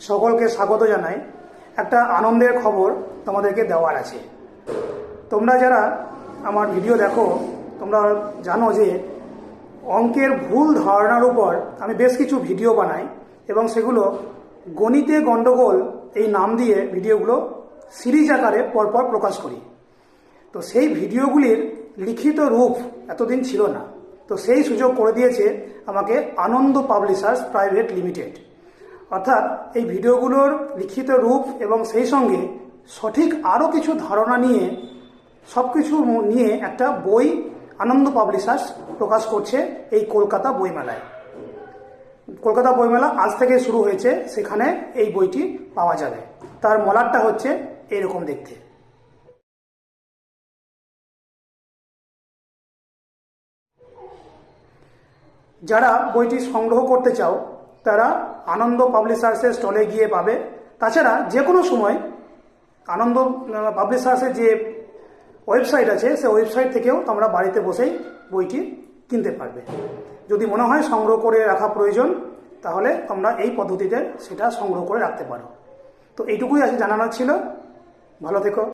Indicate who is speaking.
Speaker 1: সকলকে স্বাগত জানাই। একটা আনন্দের খবর তোমাদেরকে দেওয়ার আছে। তোমরা যারা আমার ভিডিও দেখো তোমরা জানো যে অঙ্কের ভুল ধারণার উপর আমি বেশ কিছু ভিডিও বানাই এবং সেগুলো গণিতে গণ্ডগোল এই নাম দিয়ে ভিডিওগুলো সিরিজ আকারে পরপর প্রকাশ করি। তো সেই ভিডিওগুলির লিখিত রূপ এতদিন ছিল না, তো সেই সুযোগ করে দিয়েছে আমাকে আনন্দ পাবলিশার্স প্রাইভেট লিমিটেড। অর্থাৎ এই ভিডিওগুলোর লিখিত রূপ এবং সেই সঙ্গে সঠিক আরও কিছু ধারণা নিয়ে সব কিছু নিয়ে একটা বই আনন্দ পাবলিশার্স প্রকাশ করছে এই কলকাতা বইমেলায়। কলকাতা বইমেলা আজ থেকে শুরু হয়েছে, সেখানে এই বইটি পাওয়া যাবে। তার মলাটটা হচ্ছে এইরকম দেখতে। যারা বইটি সংগ্রহ করতে চাও তারা আনন্দ পাবলিশার্সের স্টলে গিয়ে পাবে। তাছাড়া যে কোনো সময় আনন্দ পাবলিশার্সের যে ওয়েবসাইট আছে সেই ওয়েবসাইট থেকেও তোমরা বাড়িতে বসেই বইটি কিনতে পারবে। যদি মনে হয় সংগ্রহ করে রাখা প্রয়োজন তাহলে তোমরা এই পদ্ধতিতে সেটা সংগ্রহ করে রাখতে পারো। তো এইটুকুই আছে জানানোর ছিল। ভালো থেকো।